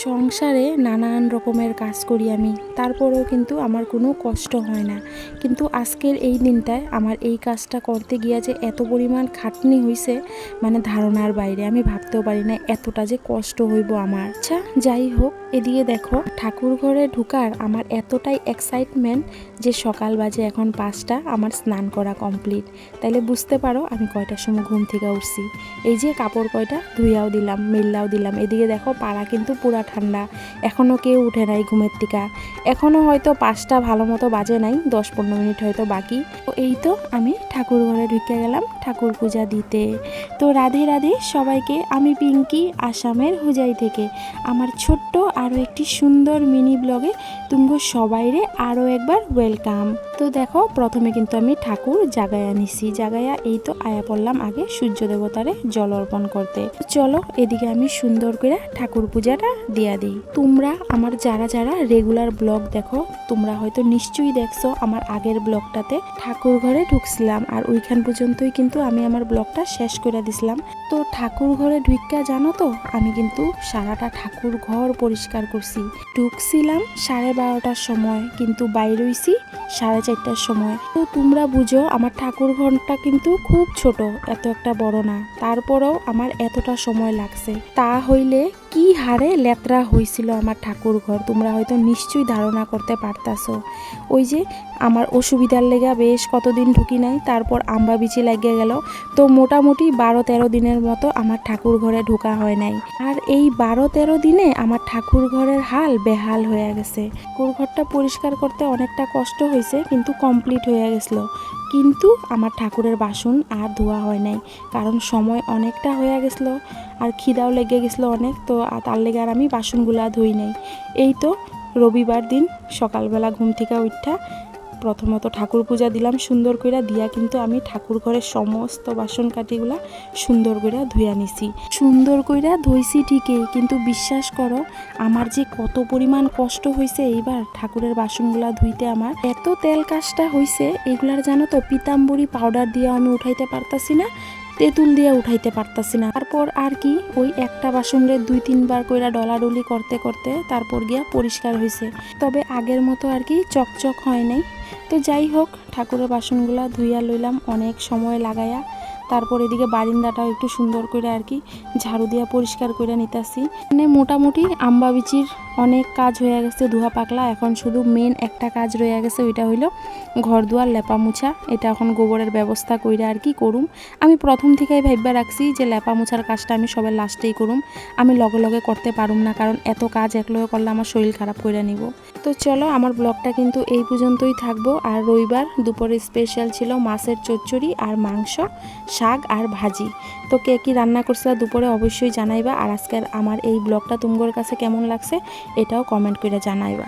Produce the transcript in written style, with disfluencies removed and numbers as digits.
সংসারে নানান রকমের কাজ করি আমি, তারপরেও কিন্তু আমার কোনো কষ্ট হয় না। কিন্তু আজকের এই দিনটায় আমার এই কাজটা করতে গিয়া যে এত পরিমাণ খাটনি হয়েছে, মানে ধারণার বাইরে। আমি ভাবতেও পারি না এতটা যে কষ্ট হইব আমার। আচ্ছা যাই হোক, এদিকে দেখো ঠাকুর ঘরে ঢুকার আমার এতটাই এক্সাইটমেন্ট যে সকাল বাজে এখন 5টা, আমার স্নান করা কমপ্লিট। তাইলে বুঝতে পারো আমি কয়টার সময় ঘুম থেকে উঠছি। এই যে কাপড় কয়টা ধুইয়াও দিলাম, মেললাও দিলাম। এদিকে দেখো পাড়া কিন্তু পুরা ঠান্ডা, এখনও কেউ উঠে নাই ঘুমের থেকে। এখনও হয়তো 5টা ভালো মতো বাজে নাই, 10-15 মিনিট হয়তো বাকি। তো এই তো আমি ঠাকুর ঘরে ঢুকে গেলাম ঠাকুর পূজা দিতে। তো রাধে রাধে সবাইকে, আমি পিঙ্কি, আসামের হুজাই থেকে আমার ছোট্ট আরও একটি সুন্দর মিনি ব্লগে তুমগো সবাইরে আরও একবার ওয়েলকাম। তো দেখো প্রথমে কিন্তু আমি ঠাকুর জাগায়া নিছি, জাগায়া এই তো আয়া পড়লাম আগে সূর্য দেবতারে জল অর্পণ করতে। চলো এদিকে আমি সুন্দর করে ঠাকুর পূজাটা দিয়া দিই। তোমরা আমার যারা যারা রেগুলার ব্লগ দেখো, তোমরা হয়তো নিশ্চয়ই দেখছো আমার আগের ব্লগটাতে ঠাকুর ঘরে ঢুকছিলাম, আর ওইখান পর্যন্তই কিন্তু আমি আমার ব্লগটা শেষ করে দিছিলাম। তো ঠাকুর ঘরে ঢুকা জানো তো আমি কিন্তু সারাটা ঠাকুর ঘর পরিষ্কার করছি। ঢুকছিলাম 12:30টার সময়, কিন্তু বাইরে হইছি 4:30টার সময়। তো তোমরা বুঝো আমার ঠাকুর ঘরটা কিন্তু খুব ছোট, এত একটা বড় না, তারপরেও আমার এতটা সময় লাগছে। তা হইলে কি হারে লেত্রা হয়েছিল আমার ঠাকুর ঘর, তোমরা হয়তো নিশ্চয়ই ধারণা করতে পারতাছো। ওই যে আমার অসুবিধার লেগা বেশ কতদিন ঢুকি নাই, তারপর আম্বা বিচি লাগিয়ে গেল। তো মোটামুটি 12-13 দিনের মতো আমার ঠাকুর ঘরে ঢোকা হয় নাই। আর এই 12-13 দিনে আমার ঠাকুর ঘরের হাল বেহাল হয়ে গেছে। ঠাকুর ঘরটা পরিষ্কার করতে অনেকটা কষ্ট হয়েছে, কিন্তু কমপ্লিট হয়ে গেছিলো। কিন্তু আমার ঠাকুরের বাসন আর ধোয়া হয় নাই, কারণ সময় অনেকটা হয়ে গেছিলো আর খিদাও লেগে গেছিলো অনেক। তো তার লেগে আর আমি বাসনগুলা ধুই নাই। এই তো রবিবার দিন সকালবেলা ঘুম থেকে উঠা প্রথমত ঠাকুর পূজা দিলাম সুন্দর করে দিয়া, কিন্তু আমি ঠাকুর ঘরের সমস্ত বাসন কাঠিগুলা সুন্দর করে ধুইয়া নিছি। সুন্দর করে ধুইছি ঠিকই, কিন্তু বিশ্বাস করো আমার যে কত পরিমাণ কষ্ট হয়েছে এইবার ঠাকুরের বাসনগুলা ধুইতে। আমার এত তেল কাজটা হয়েছে, এগুলার জানো তো পিতাম্বরী পাউডার দিয়ে আমি উঠাইতে পারতাছি না, তেঁতুল দিয়ে উঠাইতে পারতাছি না। তারপর আর কি ওই একটা বাসনরে 2-3 বার কইরা ডলাডলি করতে করতে তারপর গিয়া পরিষ্কার হয়েছে। তবে আগের মতো আর কি চকচক হয় নাই। তো যাই হোক ঠাকুরের বাসনগুলা ধুইয়া লইলাম অনেক সময় লাগাইয়া। তারপর এদিকে বারিন্দাটাও একটু সুন্দর করে আর কি ঝাড়ু দিয়া পরিষ্কার করে নিতেছি। মানে মোটামুটি আম্বা বিচির অনেক কাজ হয়ে গেছে ধোয়া পাকলা, এখন শুধু মেন একটা কাজ রয়ে গেছে, ওইটা হইলো ঘর দুয়ার লেপা মুছা। এটা এখন গোবরের ব্যবস্থা কইরা আর কি করুম। আমি প্রথম থেকেই ভাইবা রাখছি যে লেপা মুছার কাজটা আমি সবার লাস্টেই করুম, আমি লগে লগে করতে পারুম না, কারণ এত কাজ একলগে করলে আমার শরীর খারাপ করে নিব। তো চলো আমার ব্লগটা কিন্তু এই পর্যন্তই থাকবো। আর রবিবার দুপুরে স্পেশাল ছিল মাছের চচ্চড়ি আর মাংস, শাক আর ভাজি। তো কে কি রান্না করছিলা দুপুরে অবশ্যই জানাইবা। আর আজকের আমার এই ব্লগটা তোমাদের কাছে কেমন লাগছে এটাও কমেন্ট করে জানাইবা।